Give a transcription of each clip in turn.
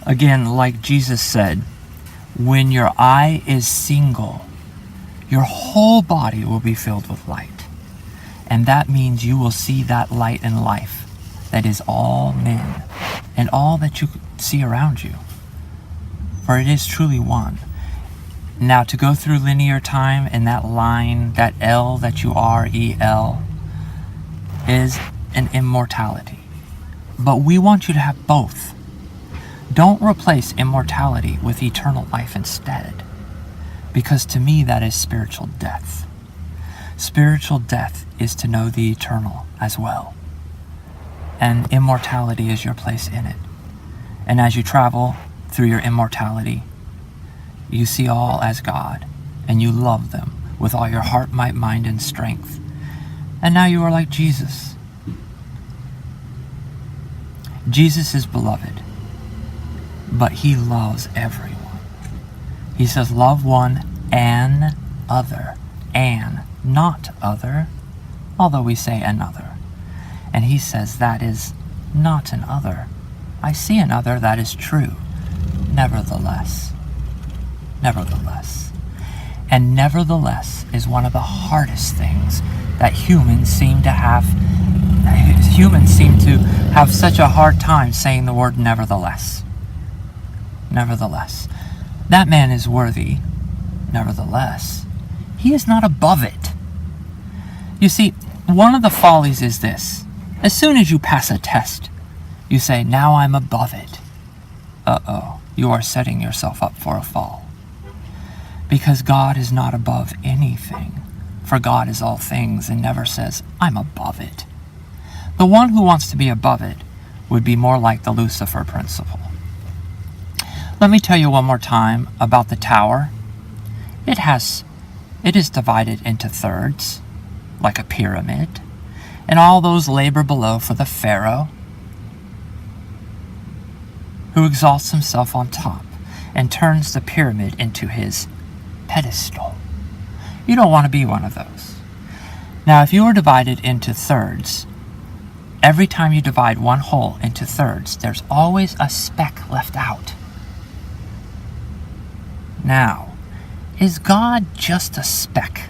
Again, like Jesus said, when your eye is single, your whole body will be filled with light. And that means you will see that light in life that is all men and all that you see around you. For it is truly one. Now, to go through linear time in that line, that L that you are, E-L, is an immortality. But we want you to have both. Don't replace immortality with eternal life instead. Because to me, that is spiritual death. Spiritual death is to know the eternal as well. And immortality is your place in it. And as you travel through your immortality, you see all as God, and you love them with all your heart, might, mind, and strength. And now you are like Jesus. Jesus is beloved, but he loves everyone. He says, love one and other, and not other, although we say another. And he says that is not an other. I see another, that is true. Nevertheless. And nevertheless is one of the hardest things that humans seem to have such a hard time saying the word nevertheless. Nevertheless. That man is worthy. Nevertheless. He is not above it. You see, one of the follies is this. As soon as you pass a test, you say, now I'm above it. Uh-oh. You are setting yourself up for a fall. Because God is not above anything. For God is all things and never says, I'm above it. The one who wants to be above it would be more like the Lucifer principle. Let me tell you one more time about the tower. It is divided into thirds, like a pyramid, and all those labor below for the Pharaoh, who exalts himself on top and turns the pyramid into his pedestal. You don't want to be one of those. Now, if you are divided into thirds, every time you divide one whole into thirds, there's always a speck left out. Now, is God just a speck?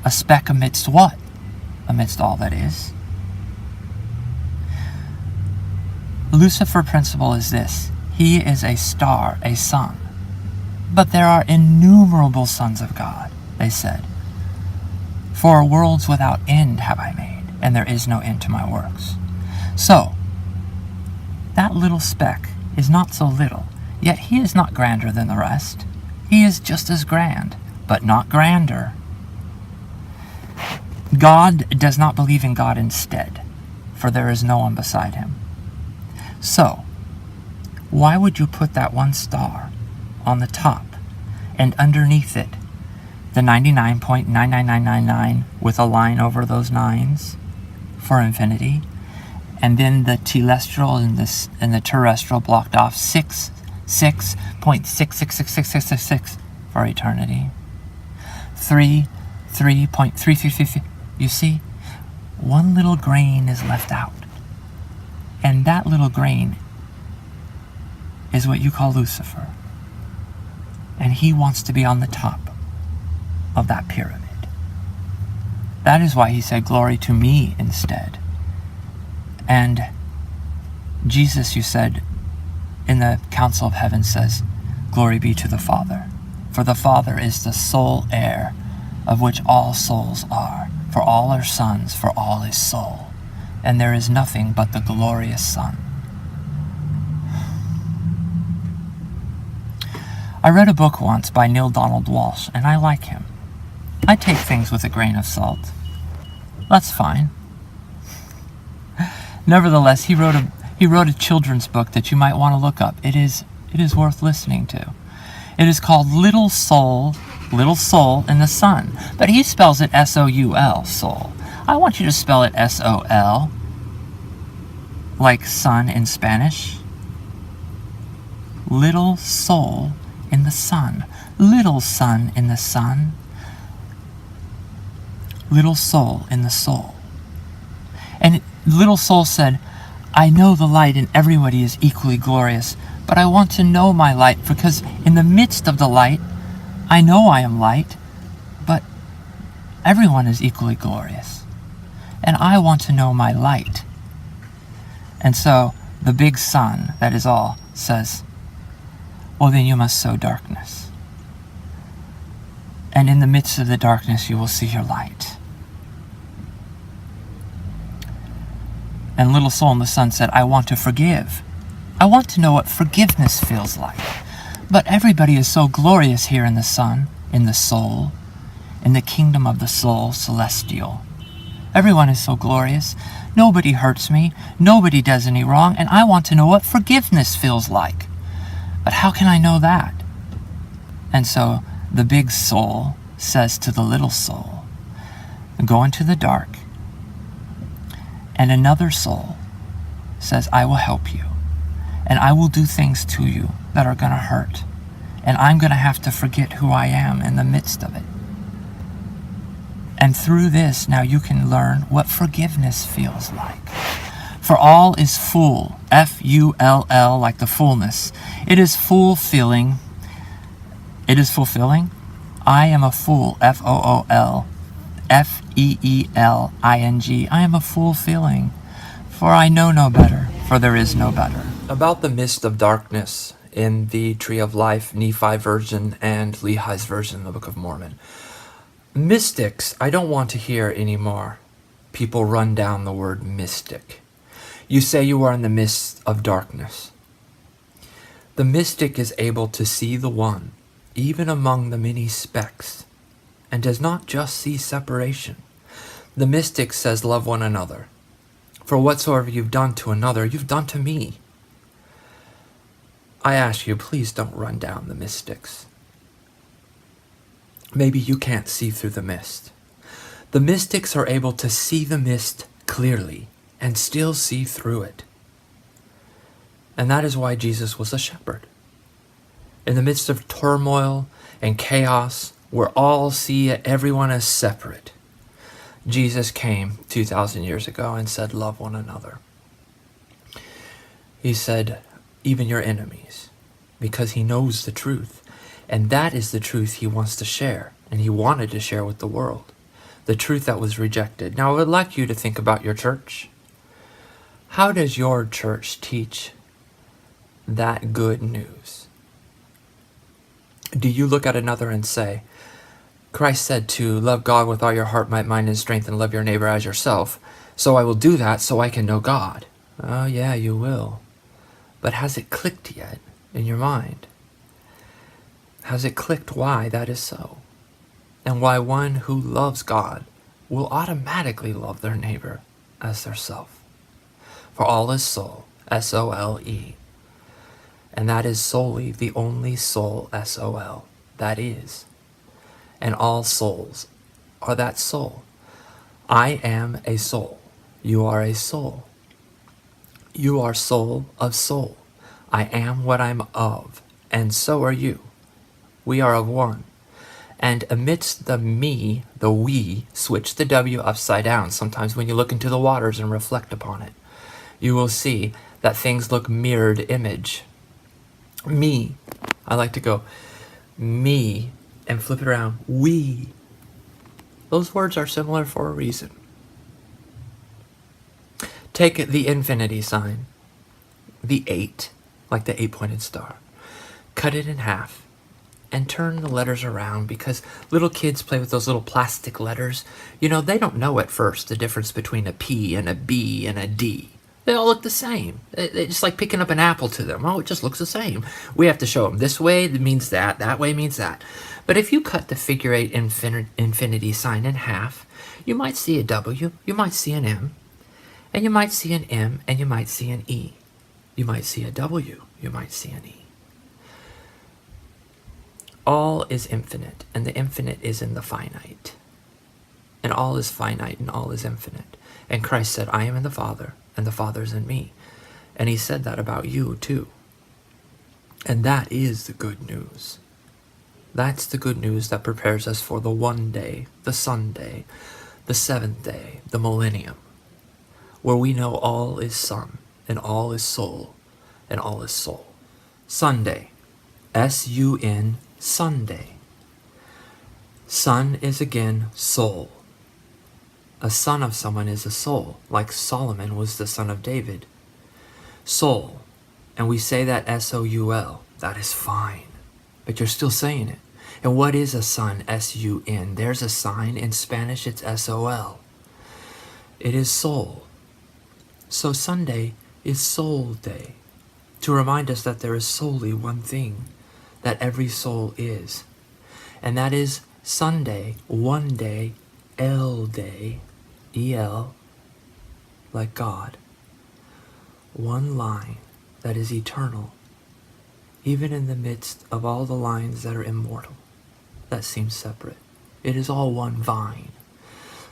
A speck amidst what? Amidst all that is. Lucifer principle is this. He is a star, a sun. But there are innumerable sons of God, they said. For worlds without end have I made, and there is no end to my works. So, that little speck is not so little, yet he is not grander than the rest. He is just as grand, but not grander. God does not believe in God instead, for there is no one beside him. So, why would you put that one star on the top, and underneath it, the 99.99999 with a line over those nines for infinity, and then the telestial and the terrestrial blocked off 6.6666666 for eternity, 3.333. You see, one little grain is left out, and that little grain is what you call Lucifer. And he wants to be on the top of that pyramid. That is why he said, glory to me instead. And Jesus, you said, in the council of heaven says, glory be to the Father. For the Father is the sole heir of which all souls are. For all are sons, for all is soul. And there is nothing but the glorious Son. I read a book once by Neil Donald Walsh, and I like him. I take things with a grain of salt. That's fine. Nevertheless, he wrote a children's book that you might want to look up. It is worth listening to. It is called Little Soul in the Sun. But he spells it S-O-U-L, soul. I want you to spell it S-O-L, like sun in Spanish. Little soul in the sun. Little sun in the sun. Little soul in the soul. And little soul said, I know the light in everybody is equally glorious, But I want to know my light, because in the midst of the light, I know I am light, but everyone is equally glorious. And I want to know my light. And so the big sun, that is all, says, well, then you must sow darkness. And in the midst of the darkness, you will see your light. And little soul in the sun said, I want to forgive. I want to know what forgiveness feels like. But everybody is so glorious here in the sun, in the soul, in the kingdom of the soul, celestial. Everyone is so glorious. Nobody hurts me. Nobody does any wrong. And I want to know what forgiveness feels like. But how can I know that? And so the big soul says to the little soul, go into the dark. And another soul says, I will help you. And I will do things to you that are going to hurt. And I'm going to have to forget who I am in the midst of it. And through this, now you can learn what forgiveness feels like. For all is full, F-U-L-L, like the fullness. It is fulfilling. It is fulfilling. I am a fool, F-O-O-L. F-E-E-L-I-N-G. I am a fool feeling, for I know no better, for there is no better. About the mist of darkness in the Tree of Life, Nephi version, and Lehi's version in the Book of Mormon. Mystics, I don't want to hear anymore. People run down the word mystic. You say you are in the midst of darkness. The mystic is able to see the one, even among the many specks, and does not just see separation. The mystic says, love one another. For whatsoever you've done to another, you've done to me. I ask you, please don't run down the mystics. Maybe you can't see through the mist. The mystics are able to see the mist clearly and still see through it. And that is why Jesus was a shepherd. In the midst of turmoil and chaos, where all see everyone as separate, Jesus came 2,000 years ago and said, love one another. He said, even your enemies, because he knows the truth. And that is the truth he wants to share, and he wanted to share with the world. The truth that was rejected. Now, I would like you to think about your church. How does your church teach that good news? Do you look at another and say, Christ said to love God with all your heart, might, mind, and strength, and love your neighbor as yourself. So I will do that so I can know God. Oh yeah, you will. But has it clicked yet in your mind? Has it clicked why that is so? And why one who loves God will automatically love their neighbor as their self? For all is soul, S-O-L-E. And that is solely the only soul, S-O-L, that is. And all souls are that soul. I am a soul. You are a soul. You are soul of soul. I am what I'm of, and so are you. We are of one. And amidst the me, the we, switch the W upside down. Sometimes when you look into the waters and reflect upon it, you will see that things look mirrored image. Me, I like to go, me, and flip it around, we. Those words are similar for a reason. Take the infinity sign, the 8, like the 8-pointed star. Cut it in half and turn the letters around, because little kids play with those little plastic letters. You know, they don't know at first the difference between a P and a B and a D. They all look the same. It's just like picking up an apple to them. Oh, it just looks the same. We have to show them this way means that, that way means that. But if you cut the figure 8 infinity sign in half, you might see a W, you might see an M, and you might see an M, and you might see an E. You might see a W, you might see an E. All is infinite, and the infinite is in the finite. And all is finite, and all is infinite. And Christ said, I am in the Father, and the Father is in me. And he said that about you too. And that is the good news. That's the good news that prepares us for the one day, the Sunday, the seventh day, the millennium, where we know all is Son, and all is soul, and all is soul. Sunday. S-U-N, Sunday. Son is again soul. A son of someone is a soul, like Solomon was the son of David. Soul. And we say that S-O-U-L. That is fine. But you're still saying it. And what is a son? S-U-N. There's a sign. In Spanish, it's S-O-L. It is soul. So Sunday is Soul Day, to remind us that there is solely one thing that every soul is. And that is Sunday, one day, El Day, E-L, like God. One line that is eternal, even in the midst of all the lines that are immortal, that seem separate. It is all one vine.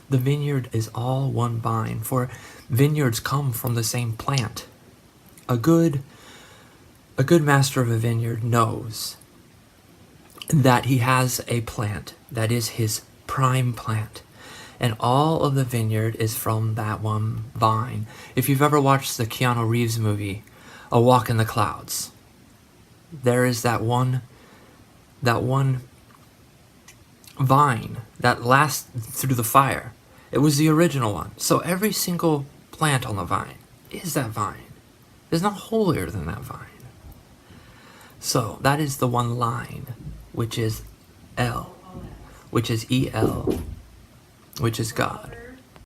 The vineyard is all one vine, for vineyards come from the same plant. A good master of a vineyard knows that he has a plant that is his prime plant, and all of the vineyard is from that one vine. If you've ever watched the Keanu Reeves movie, A Walk in the Clouds, there is that one vine that lasts through the fire. It was the original one. So every single plant on the vine is that vine. It's not holier than that vine. So that is the one line, which is L, which is E-L, which is God.